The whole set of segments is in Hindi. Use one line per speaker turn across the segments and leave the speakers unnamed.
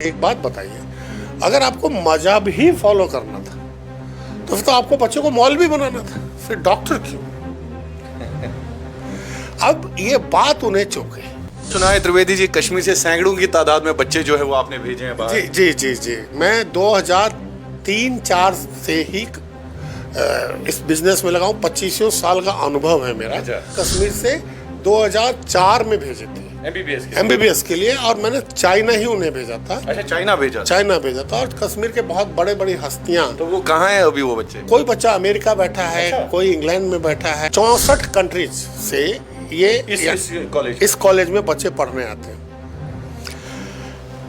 एक बात बताइए, अगर आपको मजहब ही फॉलो करना था तो फिर तो आपको बच्चों को मौलवी बनाना था, फिर डॉक्टर क्यों? अब ये बात उन्हें चुप गई।
सुना है त्रिवेदी जी, कश्मीर से सैकड़ों की तादाद में बच्चे जो है वो आपने भेजे हैं बाहर।
जी जी जी जी, मैं 2003-4 से ही इस बिजनेस में लगा हूँ। 25 साल का अनुभव है मेरा।
अच्छा।
कश्मीर से 2004 में भेजे थे एमबीबीएस के लिए, और मैंने चाइना ही उन्हें भेजा था।
अच्छा, चाइना भेजा।
चाइना भेजा था, और कश्मीर के बहुत बड़े बड़ी हस्तियां।
तो वो कहाँ है अभी वो बच्चे?
कोई बच्चा अमेरिका बैठा है।
अच्छा।
कोई इंग्लैंड में बैठा है। 64 कंट्रीज से ये इस कॉलेज में बच्चे पढ़ने आते हैं।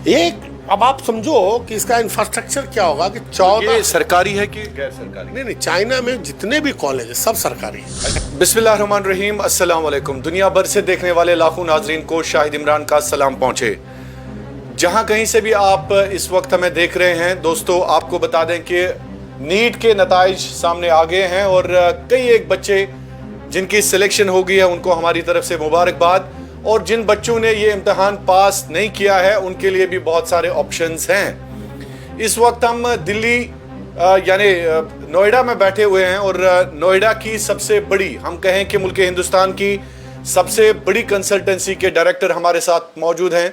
एक अब आप समझो कि इसका इंफ्रास्ट्रक्चर क्या होगा कि 14
ये सरकारी है कि गैर सरकारी?
नहीं, चाइना में जितने भी कॉलेज है सब सरकारी है।
बिस्मिल्लाहिर्रहमानिर्रहीम, अस्सलाम वालेकुम। दुनिया भर से देखने वाले लाखों नाजरीन को शाहिद इमरान का सलाम पहुंचे। जहां कहीं से भी आप इस वक्त हमें देख रहे हैं दोस्तों, आपको बता दें कि नीट के नताइज सामने आ गए हैं और कई एक बच्चे जिनकी सिलेक्शन हो गई है उनको हमारी तरफ से मुबारकबाद, और जिन बच्चों ने ये इम्तिहान पास नहीं किया है उनके लिए भी बहुत सारे ऑप्शंस हैं। इस वक्त हम दिल्ली यानी नोएडा में बैठे हुए हैं, और नोएडा की सबसे बड़ी, हम कहें कि मुल्क हिंदुस्तान की सबसे बड़ी कंसल्टेंसी के डायरेक्टर हमारे साथ मौजूद हैं,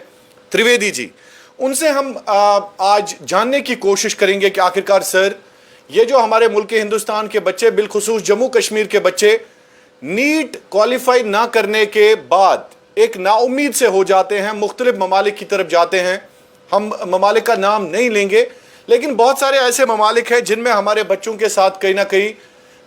त्रिवेदी जी। उनसे हम आज जानने की कोशिश करेंगे कि आखिरकार सर, ये जो हमारे मुल्क हिंदुस्तान के बच्चे, बिलखुसूस जम्मू कश्मीर के बच्चे, नीट क्वालिफाई ना करने के बाद एक नाउम्मीद से हो जाते हैं, मुख्तलिफ ममालिक की तरफ जाते हैं। हम ममालिक का नाम नहीं लेंगे, लेकिन बहुत सारे ऐसे ममालिक हैं जिनमें हमारे बच्चों के साथ कहीं ना कहीं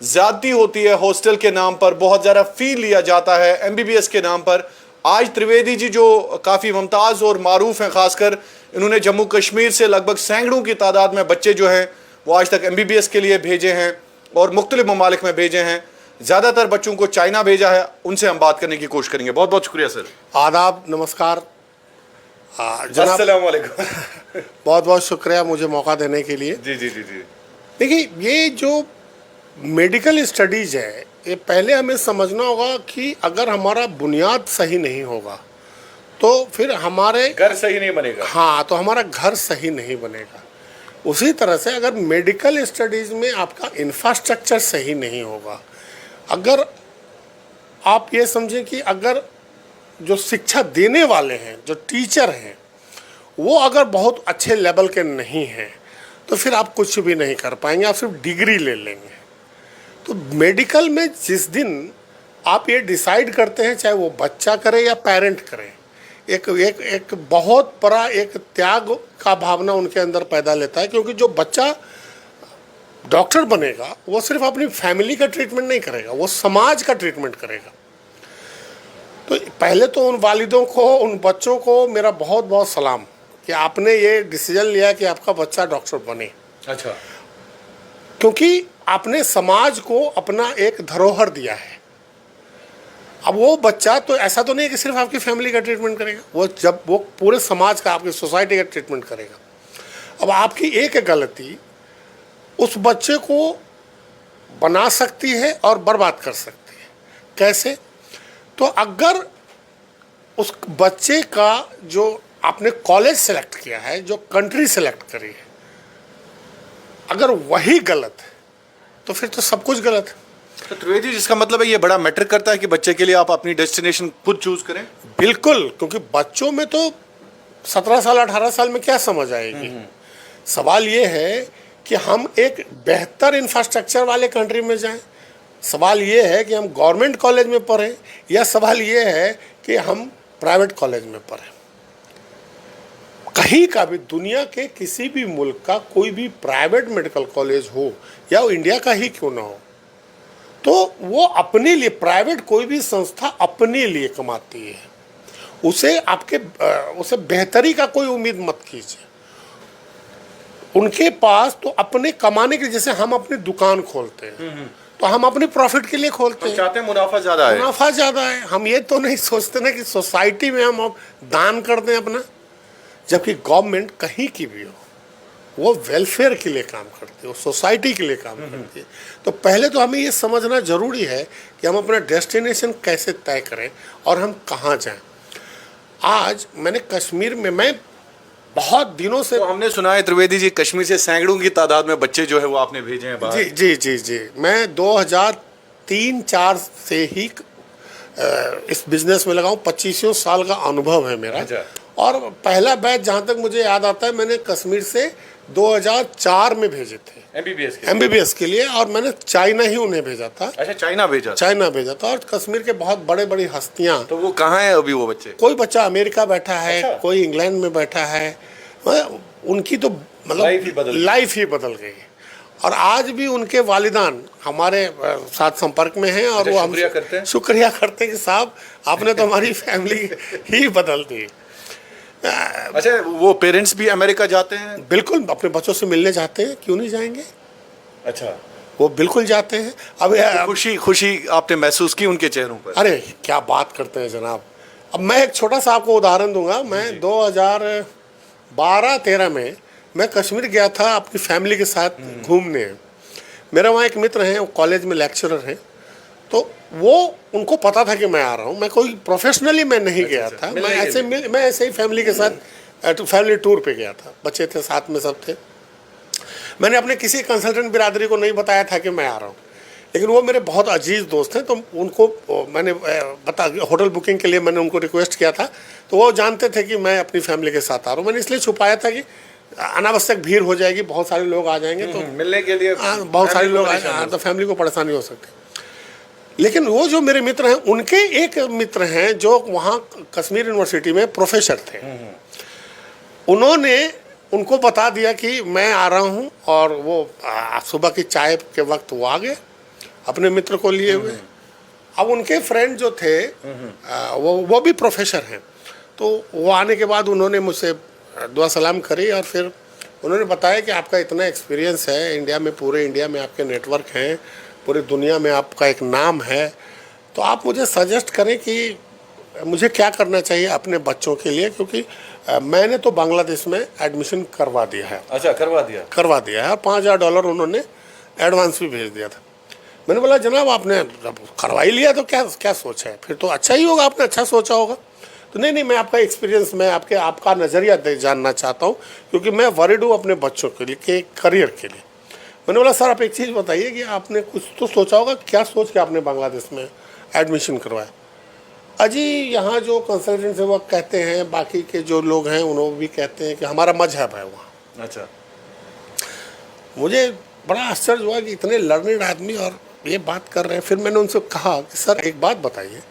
ज्यादती होती है। हॉस्टल के नाम पर बहुत ज़्यादा फ़ी लिया जाता है, एमबीबीएस के नाम पर। आज त्रिवेदी जी जो काफ़ी मुमताज़ और मारूफ हैं, ख़ासकर इन्होंने जम्मू कश्मीर से लगभग सैकड़ों की तादाद में बच्चे जो हैं वो आज तक एमबीबीएस के लिए भेजे हैं और मुख्तलिफ ममालिक में भेजे हैं। ज़्यादातर बच्चों को चाइना भेजा है। उनसे हम बात करने की कोशिश करेंगे। बहुत बहुत शुक्रिया सर।
आदाब, नमस्कार जनाब।
अस्सलाम वालेकुम।
बहुत बहुत शुक्रिया मुझे मौका देने के लिए।
जी जी जी जी।
देखिए, ये जो मेडिकल स्टडीज़ है, ये पहले हमें समझना होगा कि अगर हमारा बुनियाद सही नहीं होगा तो फिर हमारे
घर सही नहीं बनेगा।
हाँ, तो हमारा घर सही नहीं बनेगा। उसी तरह से अगर मेडिकल स्टडीज़ में आपका इंफ्रास्ट्रक्चर सही नहीं होगा, अगर आप ये समझें कि अगर जो शिक्षा देने वाले हैं, जो टीचर हैं, वो अगर बहुत अच्छे लेवल के नहीं हैं तो फिर आप कुछ भी नहीं कर पाएंगे, आप सिर्फ डिग्री ले लेंगे। तो मेडिकल में जिस दिन आप ये डिसाइड करते हैं, चाहे वो बच्चा करे या पेरेंट करे, एक एक एक बहुत बड़ा एक त्याग का भावना उनके अंदर पैदा लेता है। क्योंकि जो बच्चा डॉक्टर बनेगा वो सिर्फ अपनी फैमिली का ट्रीटमेंट नहीं करेगा, वो समाज का ट्रीटमेंट करेगा। तो पहले तो उन वालिदों को, उन बच्चों को मेरा बहुत बहुत सलाम कि आपने ये डिसीजन लिया कि आपका बच्चा डॉक्टर बने।
अच्छा।
क्योंकि आपने समाज को अपना एक धरोहर दिया है। अब वो बच्चा तो ऐसा तो नहीं कि सिर्फ आपकी फैमिली का ट्रीटमेंट करेगा, वो पूरे समाज का, आपकी सोसाइटी का ट्रीटमेंट करेगा। अब आपकी एक गलती उस बच्चे को बना सकती है और बर्बाद कर सकती है। कैसे? तो अगर उस बच्चे का जो आपने कॉलेज सेलेक्ट किया है, जो कंट्री सेलेक्ट करी है, अगर वही गलत है तो फिर तो सब कुछ गलत है।
तो त्रिवेदी, जिसका मतलब है ये बड़ा मैटर करता है कि बच्चे के लिए आप अपनी डेस्टिनेशन खुद चूज करें।
बिल्कुल, क्योंकि बच्चों में तो 17 साल 18 साल में क्या समझ आएगी। सवाल ये है कि हम एक बेहतर इंफ्रास्ट्रक्चर वाले कंट्री में जाएं, सवाल ये है कि हम गवर्नमेंट कॉलेज में पढ़ें, या सवाल ये है कि हम प्राइवेट कॉलेज में पढ़ें। कहीं का भी, दुनिया के किसी भी मुल्क का कोई भी प्राइवेट मेडिकल कॉलेज हो, या वो इंडिया का ही क्यों ना हो, तो वो अपने लिए, प्राइवेट कोई भी संस्था अपने लिए कमाती है। उसे बेहतरी का कोई उम्मीद मत कीजिए। उनके पास तो अपने कमाने के, जैसे हम अपनी दुकान खोलते हैं तो हम अपने प्रॉफिट के लिए खोलते हैं,
चाहते हैं मुनाफा ज्यादा है।
मुनाफा ज़्यादा है। हम ये तो नहीं सोचते ना कि सोसाइटी में हम दान कर दें अपना, जबकि गवर्नमेंट कहीं की भी हो वो वेलफेयर के लिए काम करती है, वो सोसाइटी के लिए काम करती है। तो पहले तो हमें ये समझना ज़रूरी है कि हम अपना डेस्टिनेशन कैसे तय करें और हम कहाँ जाएं। आज मैंने कश्मीर में, मैं बहुत दिनों से।
तो हमने सुना है त्रिवेदी जी, कश्मीर से सैकड़ों की तादाद में बच्चे जो है वो आपने भेजे हैं बाहर।
जी जी जी जी, मैं 2003-4 से ही इस बिजनेस में लगा हूँ। 25 साल का अनुभव है मेरा।
अच्छा।
और पहला बैच जहाँ तक मुझे याद आता है, मैंने कश्मीर से 2004 में भेजे थे MBBS के लिए, और मैंने चाइना ही उन्हें भेजा था।
अच्छा, चाइना भेजा।
चाइना भेजा था। और कश्मीर के बहुत बड़े बड़ी हस्तियाँ,
तो वो कहाँ है अभी वो बच्चे?
कोई बच्चा अमेरिका बैठा है,
अच्छा।
कोई इंग्लैंड में बैठा है। उनकी तो मतलब लाइफ ही बदल गई। और आज भी उनके वालिदान हमारे साथ संपर्क में हैं, और
अच्छा,
वो हम शुक्रिया करते हैं कि साहब आपने तो हमारी फैमिली ही बदल दी।
अच्छा, वो पेरेंट्स भी अमेरिका जाते हैं?
बिल्कुल, अपने बच्चों से मिलने जाते हैं, क्यों नहीं जाएंगे।
अच्छा,
वो बिल्कुल जाते हैं। अब
तो खुशी आपने महसूस की उनके चेहरों पर?
अरे क्या बात करते हैं जनाब। अब मैं एक छोटा सा आपको उदाहरण दूंगा। मैं 2012-13 में मैं कश्मीर गया था अपनी फैमिली के साथ घूमने। मेरा वहाँ एक मित्र हैं, वो कॉलेज में लेक्चरर हैं। तो वो उनको पता था कि मैं आ रहा हूँ। मैं कोई प्रोफेशनली मैं नहीं गया था, मैं ऐसे ही फैमिली के साथ फैमिली टूर पे गया था। बच्चे थे साथ में, सब थे। मैंने अपने किसी कंसल्टेंट बिरादरी को नहीं बताया था कि मैं आ रहा हूँ, लेकिन वो मेरे बहुत अजीज़ दोस्त हैं। तो उनको मैंने होटल बुकिंग के लिए मैंने उनको रिक्वेस्ट किया था। तो वो जानते थे कि मैं अपनी फैमिली के साथ आ रहा हूँ। मैंने इसलिए छुपाया था कि अनावश्यक भीड़ हो जाएगी, बहुत सारे लोग आ जाएंगे, तो
मिलने के लिए
बहुत सारे लोग आ जाएंगे, तो फैमिली को परेशानी हो सकती है। लेकिन वो जो मेरे मित्र हैं, उनके एक मित्र हैं जो वहाँ कश्मीर यूनिवर्सिटी में प्रोफेसर थे। उन्होंने उनको बता दिया कि मैं आ रहा हूँ, और वो सुबह की चाय के वक्त वो आ गए अपने मित्र को लिए हुए। अब उनके फ्रेंड जो थे वो भी प्रोफेसर हैं। तो वो आने के बाद उन्होंने मुझसे दुआ सलाम करी, और फिर उन्होंने बताया कि आपका इतना एक्सपीरियंस है इंडिया में, पूरे इंडिया में आपके नेटवर्क हैं, पूरी दुनिया में आपका एक नाम है, तो आप मुझे सजेस्ट करें कि मुझे क्या करना चाहिए अपने बच्चों के लिए, क्योंकि मैंने तो बांग्लादेश में एडमिशन करवा दिया है।
अच्छा, करवा दिया है। और $5000 उन्होंने एडवांस भी भेज दिया था। मैंने बोला जनाब आपने करवा ही लिया तो क्या सोचा है, फिर तो अच्छा ही होगा, आपने अच्छा सोचा होगा। तो नहीं, मैं आपका एक्सपीरियंस, मैं आपका नज़रिया जानना चाहता हूँ, क्योंकि मैं वरीड हूँ अपने बच्चों के लिए, के करियर के लिए। मैंने बोला सर आप एक चीज़ बताइए कि आपने कुछ तो सोचा होगा, क्या सोच के आपने बांग्लादेश में एडमिशन करवाया। अजी यहाँ जो कंसल्टेंट है वो कहते हैं, बाकी के जो लोग हैं उन्होंने भी कहते हैं कि हमारा मजहब है वहाँ। अच्छा।
मुझे बड़ा आश्चर्य हुआ कि इतने लर्निड आदमी और ये बात कर रहे हैं। फिर मैंने उनसे कहा कि सर एक बात बताइए,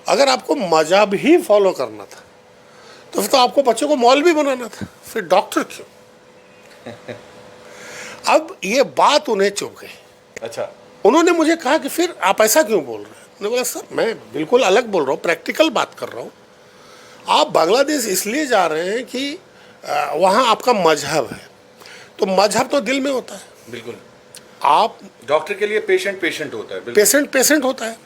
अगर आपको मजहब ही फॉलो करना था तो फिर तो आपको बच्चों को मौलवी बनाना था, फिर डॉक्टर क्यों। अब ये बात उन्हें चुभ गई।
अच्छा।
उन्होंने मुझे कहा कि फिर आप ऐसा क्यों बोल रहे हैं। मैंने बोला सर मैं बिल्कुल अलग बोल रहा हूँ, प्रैक्टिकल बात कर रहा हूँ। आप बांग्लादेश इसलिए जा रहे हैं कि वहाँ आपका मजहब है, तो मजहब तो दिल में होता है।
बिल्कुल।
आप
डॉक्टर के लिए पेशेंट होता है।
पेशेंट होता है।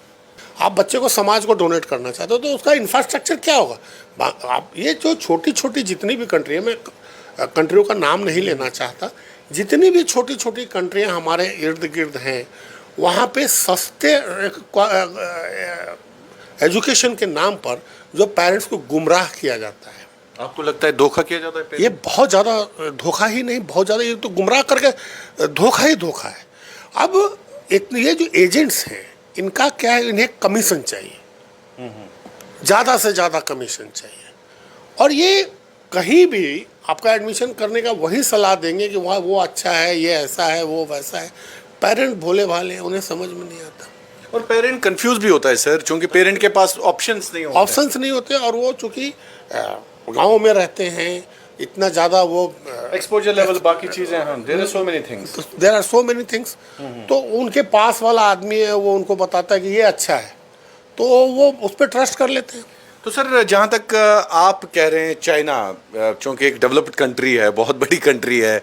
आप बच्चे को समाज को डोनेट करना चाहते हो तो उसका इंफ्रास्ट्रक्चर क्या होगा। आप ये जो छोटी छोटी जितनी भी कंट्री है, मैं कंट्रियों का नाम नहीं लेना चाहता, जितनी भी छोटी छोटी कंट्रियां हमारे इर्द गिर्द हैं, वहाँ पे सस्ते एजुकेशन के नाम पर जो पेरेंट्स को गुमराह किया जाता है।
आपको लगता है धोखा किया जाता है?
ये बहुत ज़्यादा धोखा ही नहीं, बहुत ज़्यादा ये तो गुमराह करके धोखा ही धोखा है। अब ये जो एजेंट्स हैं इनका क्या है, इन्हें कमीशन चाहिए, ज़्यादा से ज़्यादा कमीशन चाहिए। और ये कहीं भी आपका एडमिशन करने का वही सलाह देंगे कि वहाँ वो अच्छा है, ये ऐसा है, वो वैसा है। पेरेंट भोले भाले, उन्हें समझ में नहीं आता।
और पेरेंट कंफ्यूज भी होता है सर, क्योंकि पेरेंट के पास ऑप्शंस नहीं होते। और वो चूँकि
गाँव में रहते हैं, इतना ज़्यादा वो
एक्सपोजर लेवल, बाकी चीज़ें हैं, there are so many things.
तो उनके पास वाला आदमी है, वो उनको बताता है कि ये अच्छा है, तो वो उस पर ट्रस्ट कर लेते हैं।
तो सर जहाँ तक आप कह रहे हैं, चाइना चूँकि एक डेवलप्ड कंट्री है, बहुत बड़ी कंट्री है,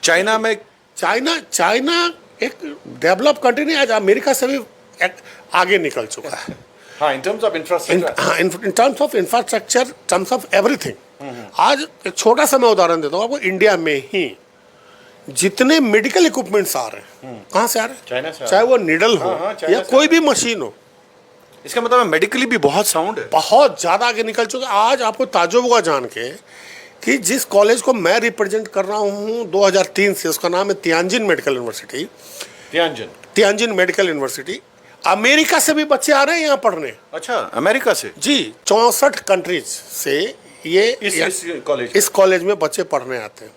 चाइना में चाइना एक डेवलप कंट्री नहीं, आज अमेरिका से भी आगे निकल चुका है। हाँ, in terms of infrastructure,
in terms of infrastructure, terms of everything. आज एक छोटा सा मैं उदाहरण देता हूँ आपको। इंडिया में ही जितने मेडिकल इक्विपमेंट्स आ रहे हैं, कहाँ से आ रहे हैं?
चाइना से।
चाहे वो निडल हो या कोई भी मशीन हो।
इसका मतलब मेडिकली भी बहुत साउंड है,
बहुत ज़्यादा आगे निकल चुका है। आज आपको ताज्जुब होगा जान के कि जिस कॉलेज को मैं रिप्रेजेंट कर रहा हूँ 2003 से, उसका नाम है Tianjin medical university. Tianjin medical university, America से भी बच्चे आ रहे हैं यहाँ पढ़ने।
अच्छा, अमेरिका से?
जी, 64 कंट्रीज से ये इस कॉलेज में बच्चे पढ़ने आते हैं।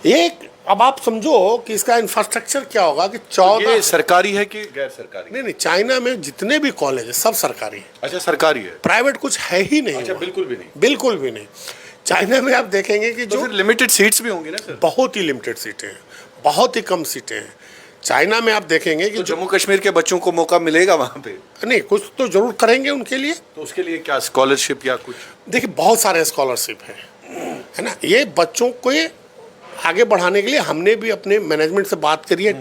ये अब आप समझो कि इसका इंफ्रास्ट्रक्चर क्या होगा कि 14।
ये सरकारी है कि गैर सरकारी?
नहीं, चाइना में जितने भी कॉलेज है सब सरकारी है।
अच्छा, सरकारी है,
प्राइवेट कुछ है ही नहीं।
अच्छा, बिल्कुल भी नहीं?
बिल्कुल भी नहीं। चाइना में आप देखेंगे कि
तो
जो
फिर लिमिटेड सीट्स भी होंगी ना सर?
बहुत ही लिमिटेड सीटें हैं, बहुत ही कम सीटें हैं। चाइना में आप देखेंगे कि
तो जम्मू कश्मीर के बच्चों को मौका मिलेगा वहाँ पे?
नहीं, कुछ तो जरूर करेंगे उनके लिए।
तो उसके लिए क्या स्कॉलरशिप या कुछ?
देखिए, बहुत सारे स्कॉलरशिप है ना। ये बच्चों को आगे बढ़ाने के लिए हमने भी अपने मैनेजमेंट से बात करी है,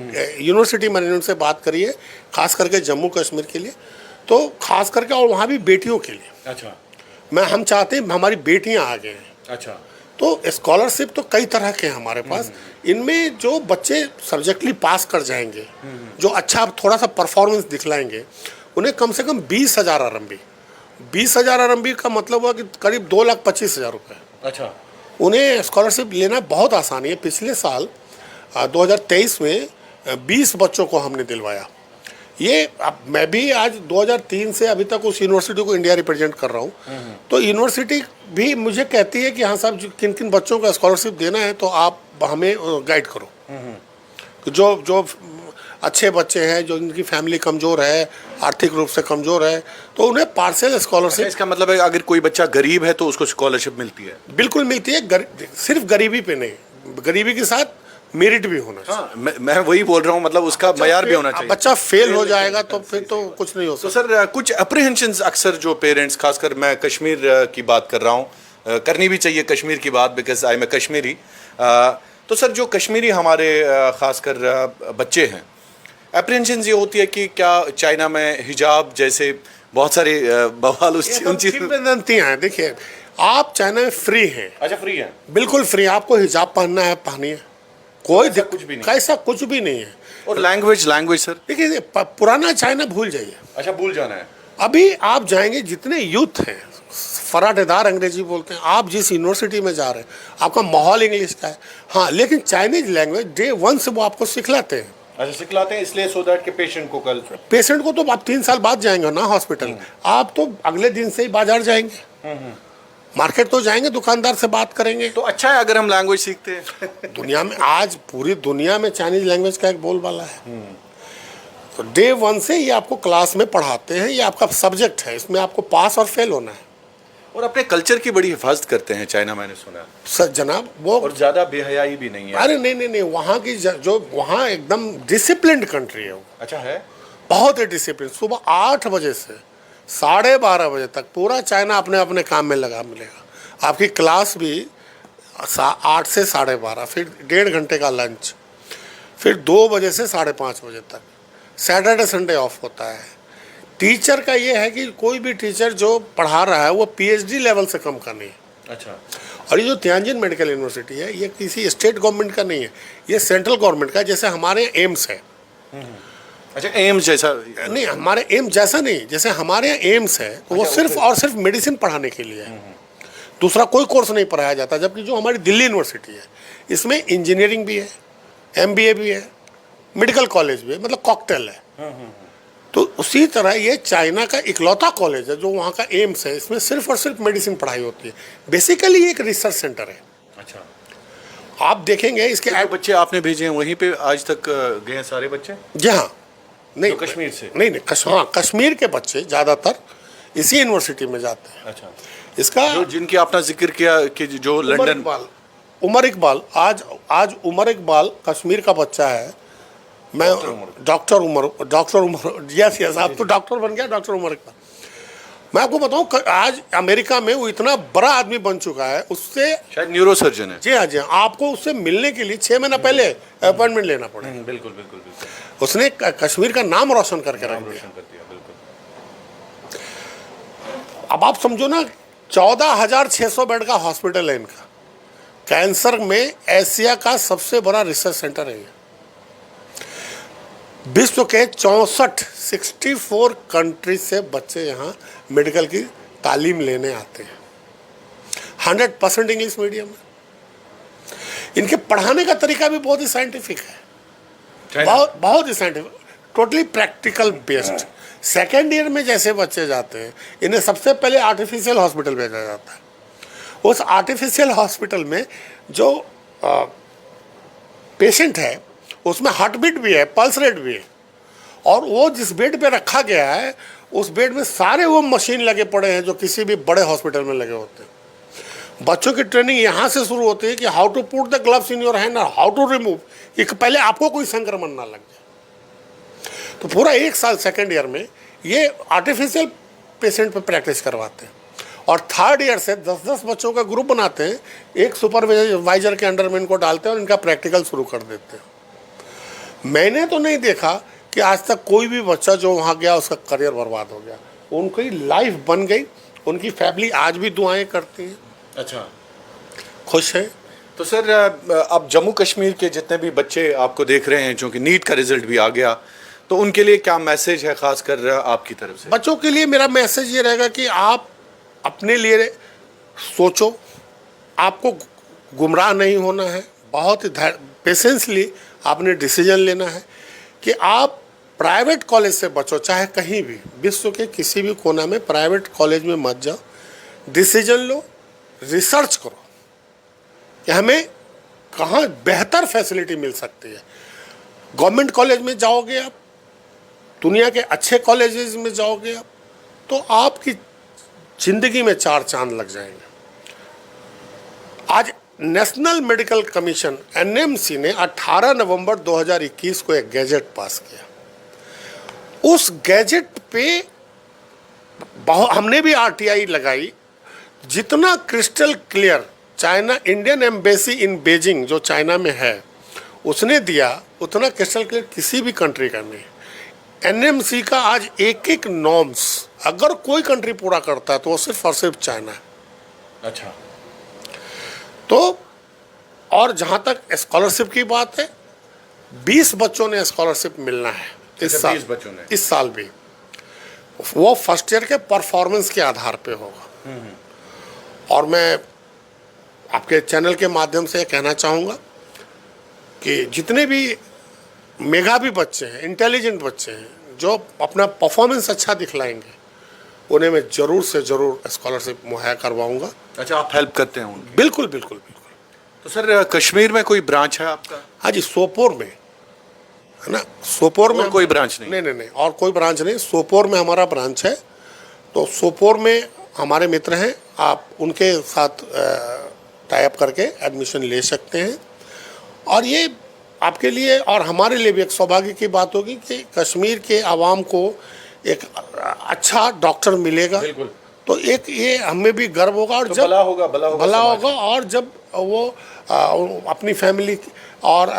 यूनिवर्सिटी मैनेजमेंट से बात करी है, खास करके जम्मू कश्मीर के लिए, तो खास करके, और वहाँ भी बेटियों के लिए।
अच्छा,
हम चाहते हैं हमारी बेटियाँ आगे हैं।
अच्छा,
तो स्कॉलरशिप तो कई तरह के हैं हमारे पास। इनमें जो बच्चे सब्जेक्टली पास कर जाएंगे, जो अच्छा थोड़ा सा परफॉर्मेंस दिखलाएंगे, उन्हें कम से कम 20,000 RMB। 20,000 RMB का मतलब हुआ कि करीब 2,25,000 रुपये।
अच्छा,
उन्हें स्कॉलरशिप लेना बहुत आसानी है। पिछले साल 2023 में 20 बच्चों को हमने दिलवाया। ये अब मैं भी आज 2003 से अभी तक उस यूनिवर्सिटी को इंडिया रिप्रेजेंट कर रहा हूँ। तो यूनिवर्सिटी भी मुझे कहती है कि हाँ साहब, किन किन बच्चों को स्कॉलरशिप देना है तो आप हमें गाइड करो। जो अच्छे बच्चे हैं, जो इनकी फैमिली कमज़ोर है, आर्थिक रूप से कमज़ोर है, तो उन्हें पार्शियल स्कॉलरशिप।
इसका मतलब है अगर कोई बच्चा गरीब है तो उसको स्कॉलरशिप मिलती है?
बिल्कुल मिलती है। सिर्फ गरीबी पे नहीं, गरीबी के साथ मेरिट भी होना चाहिए।
हाँ, मैं वही बोल रहा हूँ, मतलब उसका मयार भी होना चाहिए।
बच्चा फेल हो जाएगा तो फिर तो कुछ नहीं हो सकता।
तो सर, कुछ अप्रीहेंशंस अक्सर जो पेरेंट्स, खासकर मैं कश्मीर की बात कर रहा हूँ, करनी भी चाहिए कश्मीर की बात, बिकॉज आई एम कश्मीरी। तो सर, जो कश्मीरी हमारे खासकर बच्चे हैं, अप्रीहेंशंस ये होती है कि क्या चाइना में हिजाब जैसे बहुत सारे बवाल उन चीज़ों
हैं। देखिए, आप चाइना में फ्री हैं।
अच्छा, फ्री है?
बिल्कुल फ्री। आपको हिजाब पहनना है, पहनिए, कोई
कुछ भी नहीं,
कैसा कुछ भी नहीं है।
और लैंग्वेज सर?
देखिए, पुराना चाइना भूल जाइए।
अच्छा, भूल जाना है।
अभी आप जाएंगे, जितने यूथ हैं फराटेदार अंग्रेजी बोलते हैं। आप जिस यूनिवर्सिटी में जा रहे हैं, आपका माहौल इंग्लिश का है। हाँ, लेकिन चाइनीज लैंग्वेज डे 1 से वो आपको सिखलाते हैं।
अच्छा, सिखलाते हैं, इसलिए सो दैट के पेशेंट को तो आप 3 साल बाद जाएंगे ना हॉस्पिटल, आप तो अगले दिन से ही बाजार जाएंगे, मार्केट तो जाएंगे, दुकानदार से बात करेंगे। तो अच्छा है अगर हम लैंग्वेज सीखते हैं।
दुनिया में आज पूरी दुनिया में चाइनीज लैंग्वेज का एक बोलबाला है। तो डे 1 से ये आपको क्लास में पढ़ाते हैं, ये आपका सब्जेक्ट है, इसमें आपको पास और फेल होना है।
और अपने कल्चर की बड़ी हिफाजत करते हैं चाइना, मैंने सुना।
सर जनाब, वो
और ज़्यादा बेहयाई भी नहीं है।
अरे नहीं, वहाँ की जो वहाँ एकदम डिसिप्लिन्ड कंट्री है वो।
अच्छा है?
बहुत ही डिसिप्लिन। सुबह 8 बजे से 12:30 बजे तक पूरा चाइना अपने अपने काम में लगा मिलेगा। आपकी क्लास भी 8 से 12:30, फिर 1.5 घंटे का लंच, फिर 2 बजे से 5:30 बजे तक। सैटरडे संडे ऑफ होता है। टीचर का ये है कि कोई भी टीचर जो पढ़ा रहा है वो PhD लेवल से कम का नहीं है।
अच्छा।
और ये जो तियानजिन मेडिकल यूनिवर्सिटी है, ये किसी स्टेट गवर्नमेंट का नहीं है, ये सेंट्रल गवर्नमेंट का। जैसे हमारे एम्स है।
अच्छा, एम्स जैसा?
नहीं, हमारे एम्स जैसा नहीं। जैसे हमारे यहाँ एम्स है तो वो सिर्फ और सिर्फ मेडिसिन पढ़ाने के लिए है, दूसरा कोई कोर्स नहीं पढ़ाया जाता। जबकि जो हमारी दिल्ली यूनिवर्सिटी है, इसमें इंजीनियरिंग भी है, MBA भी है, मेडिकल कॉलेज भी है, मतलब कॉकटेल है। तो उसी तरह ये चाइना का इकलौता कॉलेज है जो वहाँ का एम्स है, इसमें सिर्फ और सिर्फ मेडिसिन पढ़ाई होती है। बेसिकली ये एक रिसर्च सेंटर है।
अच्छा।
आप देखेंगे इसके
जो बच्चे आपने भेजे हैं वहीं पे आज तक गए हैं सारे बच्चे?
जी हाँ। नहीं,
कश्मीर से? नहीं,
हाँ, कश्मीर के बच्चे ज़्यादातर इसी यूनिवर्सिटी में जाते हैं।
अच्छा।
इसका
जिनकी आपने जिक्र किया कि जो लंदन,
उमर इकबाल, आज उमर इकबाल कश्मीर का बच्चा है। मैं डॉक्टर उमर, यस, आप तो डॉक्टर बन गया, डॉक्टर उमर इकबाल। मैं आपको बताऊं, आज अमेरिका में वो इतना बड़ा आदमी बन चुका है, उससे
शायद न्यूरो सर्जन है।
जी हाँ, आपको उससे मिलने के लिए 6 महीना पहले अपॉइंटमेंट लेना पड़ेगा।
बिल्कुल।
उसने कश्मीर का नाम रोशन करके रख दिया। अब आप समझो ना, 14,600 बेड का हॉस्पिटल है इनका। कैंसर में एशिया का सबसे बड़ा रिसर्च सेंटर है। विश्व के 64 कंट्री से बच्चे यहाँ मेडिकल की तालीम लेने आते हैं। 100% इंग्लिश मीडियम है। इनके पढ़ाने का तरीका भी बहुत ही साइंटिफिक है, बहुत बहुत ही scientific, totally practical based. Second year में जैसे बच्चे जाते हैं, इन्हें सबसे पहले आर्टिफिशियल हॉस्पिटल भेजा जाता है। उस आर्टिफिशियल हॉस्पिटल में जो पेशेंट है उसमें हार्ट बीट भी है, पल्स रेट भी है, और वो जिस बेड पे रखा गया है उस बेड में सारे वो मशीन लगे पड़े हैं जो किसी भी बड़े हॉस्पिटल में लगे होते हैं। बच्चों की ट्रेनिंग यहाँ से शुरू होती है कि how to put the gloves in your hand और हाउ टू रिमूव, कि पहले आपको कोई संक्रमण ना लग जाए। तो पूरा 1 साल सेकेंड ईयर में ये आर्टिफिशियल पेशेंट पे प्रैक्टिस करवाते हैं, और थर्ड ईयर से 10-10 बच्चों का ग्रुप बनाते हैं, एक सुपरवाइजर के अंडर में इनको डालते हैं और इनका प्रैक्टिकल शुरू कर देते हैं। मैंने तो नहीं देखा कि आज तक कोई भी बच्चा जो वहाँ गया उसका करियर बर्बाद हो गया, उनकी लाइफ बन गई, उनकी फैमिली आज भी दुआएं करती है।
अच्छा,
खुश है।
तो सर अब जम्मू कश्मीर के जितने भी बच्चे आपको देख रहे हैं, क्योंकि नीट का रिजल्ट भी आ गया, तो उनके लिए क्या मैसेज है खास कर आपकी तरफ से?
बच्चों के लिए मेरा मैसेज ये रहेगा कि आप अपने लिए सोचो, आपको गुमराह नहीं होना है, बहुत ही पेशेंसली आपने डिसीजन लेना है कि आप प्राइवेट कॉलेज से बचो, चाहे कहीं भी विश्व के किसी भी कोना में प्राइवेट कॉलेज में मत जाओ। डिसीजन लो, रिसर्च करो कि हमें कहाँ बेहतर फैसिलिटी मिल सकती है। गवर्नमेंट कॉलेज में जाओगे आप, दुनिया के अच्छे कॉलेजेस में जाओगे आप, तो आपकी ज़िंदगी में 4 चांद लग जाएंगे। आज नेशनल मेडिकल कमीशन एनएमसी ने 18 नवंबर 2021 को एक गैजेट पास किया। उस गैजेट पे हमने भी आरटीआई लगाई, जितना crystal clear China Indian embassy in Beijing जो चाइना में है उसने दिया, उतना क्रिस्टल क्लियर किसी भी कंट्री का नहीं। एनएमसी का आज एक नॉर्म्स अगर कोई कंट्री पूरा करता है तो वो सिर्फ और सिर्फ चाइना है।
अच्छा,
तो और जहाँ तक स्कॉलरशिप की बात है, 20 बच्चों ने स्कॉलरशिप मिलना है इस साल।
20 बच्चों ने
इस साल भी, वो फर्स्ट ईयर के परफॉर्मेंस के आधार पे होगा। और मैं आपके चैनल के माध्यम से कहना चाहूँगा कि जितने भी मेधावी बच्चे हैं, इंटेलिजेंट बच्चे हैं, जो अपना परफॉर्मेंस अच्छा दिखलाएंगे, उन्हें मैं ज़रूर से ज़रूर स्कॉलरशिप मुहैया करवाऊँगा।
अच्छा, आप हेल्प करते हैं उनकी?
बिल्कुल बिल्कुल बिल्कुल।
तो सर कश्मीर में कोई ब्रांच है आपका?
हाँ जी, सोपोर में है ना, सोपोर में
कोई ब्रांच नहीं?
नहीं, और कोई ब्रांच नहीं, सोपोर में हमारा ब्रांच है। तो सोपोर में हमारे मित्र हैं, आप उनके साथ टाई अप करके एडमिशन ले सकते हैं। और ये आपके लिए और हमारे लिए भी एक सौभाग्य की बात होगी कि कश्मीर के आवाम को एक अच्छा डॉक्टर मिलेगा।
बिल्कुल।
तो एक ये हमें भी गर्व होगा, और
तो
जब
भला होगा
और जब वो अपनी फैमिली और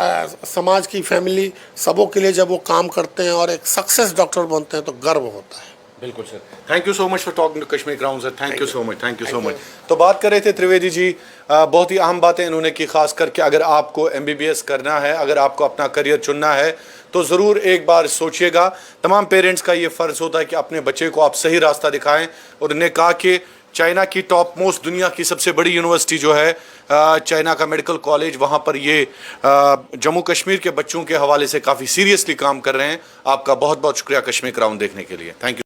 समाज की फैमिली सबों के लिए जब वो काम करते हैं और एक सक्सेस डॉक्टर बनते हैं तो गर्व होता है।
बिल्कुल sir, thank you so much for talking to Kashmir ground sir, thank you so much, thank you so much. तो बात कर रहे थे त्रिवेदी जी, बहुत ही अहम बातें इन्होंने की, खास करके अगर आपको एमबीबीएस करना है, अगर आपको अपना करियर चुनना है तो ज़रूर एक बार सोचिएगा। तमाम पेरेंट्स का ये फ़र्ज़ होता है कि अपने बच्चे को आप सही रास्ता दिखाएं, और उन्हें कहा कि चाइना की टॉप मोस्ट दुनिया की सबसे बड़ी यूनिवर्सिटी जो है चाइना का मेडिकल कॉलेज, वहाँ पर ये जम्मू कश्मीर के बच्चों के हवाले से काफ़ी सीरियसली काम कर रहे हैं। आपका बहुत बहुत शुक्रिया कश्मीर ग्राउंड देखने के लिए, थैंक यू।